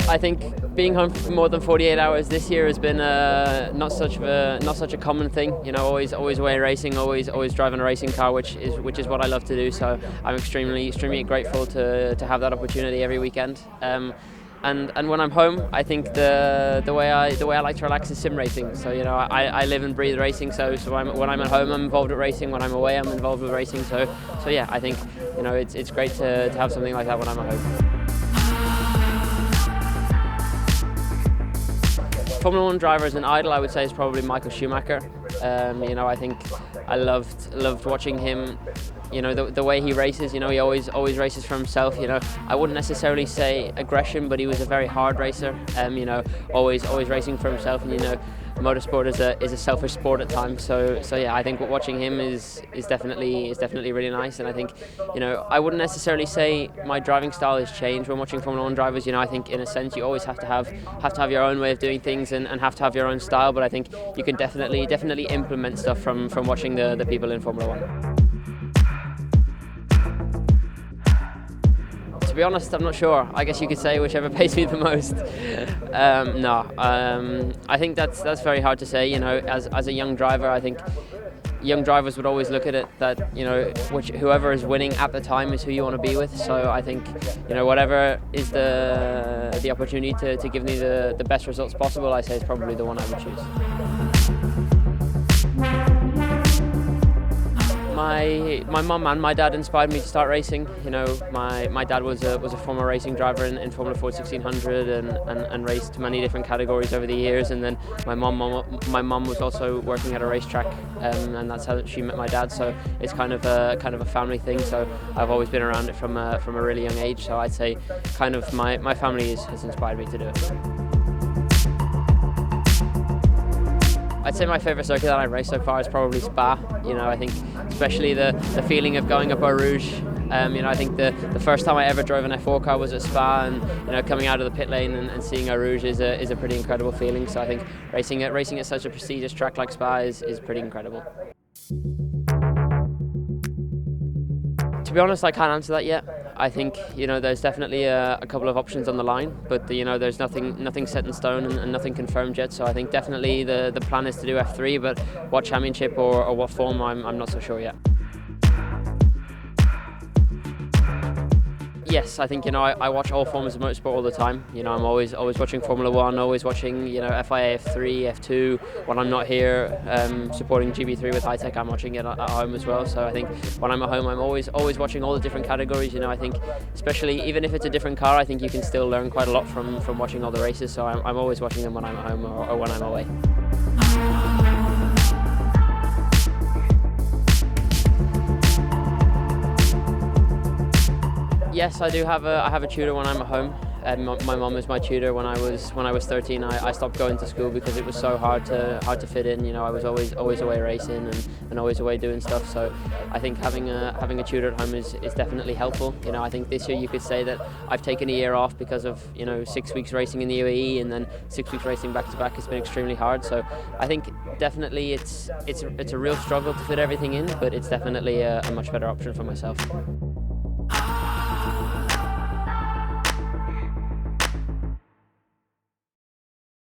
I think being home for more than 48 hours this year has been not such a common thing. You know, always away racing, always driving a racing car, which is what I love to do. So I'm extremely grateful to have that opportunity every weekend. And when I'm home, I think the way I like to relax is sim racing. So you know, I live and breathe racing. So when I'm at home, I'm involved with racing. When I'm away, I'm involved with racing. So yeah, I think, you know, it's great to have something like that when I'm at home. Formula One driver as an idol, I would say, is probably Michael Schumacher. You know, I think I loved watching him. You know, the way he races. You know, he always races for himself. You know, I wouldn't necessarily say aggression, but he was a very hard racer. You know, always racing for himself. And you know, motorsport is a selfish sport at times. So yeah, I think watching him is definitely really nice. And I think, you know, I wouldn't necessarily say my driving style has changed when watching Formula One drivers. You know, I think in a sense you always have to have your own way of doing things and have to have your own style. But I think you can definitely implement stuff from watching the people in Formula One. To be honest, I'm not sure. I guess you could say whichever pays me the most. I think that's very hard to say. You know, as a young driver, I think young drivers would always look at it that, you know, whoever is winning at the time is who you want to be with. So I think, you know, whatever is the opportunity to give me the best results possible, I say is probably the one I would choose. My mum and my dad inspired me to start racing. You know, my dad was a former racing driver in Formula Ford 1600 and raced many different categories over the years. And then my mum was also working at a racetrack, and that's how she met my dad. So it's kind of a family thing. So I've always been around it from a really young age. So I'd say kind of my family has inspired me to do it. I'd say my favourite circuit that I've raced so far is probably Spa. You know, I think especially the feeling of going up Eau Rouge. You know, I think the first time I ever drove an F4 car was at Spa, and you know, coming out of the pit lane and seeing Eau Rouge is a pretty incredible feeling. So I think racing at such a prestigious track like Spa is pretty incredible. To be honest, I can't answer that yet. I think, you know, there's definitely a couple of options on the line, but you know, there's nothing set in stone and nothing confirmed yet. So I think definitely the plan is to do F3, but what championship or what form, I'm not so sure yet. Yes, I think, you know, I watch all forms of motorsport all the time. You know, I'm always watching Formula One, always watching, you know, FIA, F3, F2. When I'm not here supporting GB3 with Hitech, I'm watching it at home as well. So I think when I'm at home, I'm always watching all the different categories. You know, I think especially even if it's a different car, I think you can still learn quite a lot from watching all the races. So I'm always watching them when I'm at home or when I'm away. Yes, I do have a tutor when I'm at home. My mum is my tutor. When I was 13, I stopped going to school because it was so hard to fit in. You know, I was always away racing and always away doing stuff. So I think having a tutor at home is definitely helpful. You know, I think this year you could say that I've taken a year off because of, you know, 6 weeks racing in the UAE and then 6 weeks racing back to back. It's been extremely hard. So I think definitely it's a real struggle to fit everything in, but it's definitely a much better option for myself.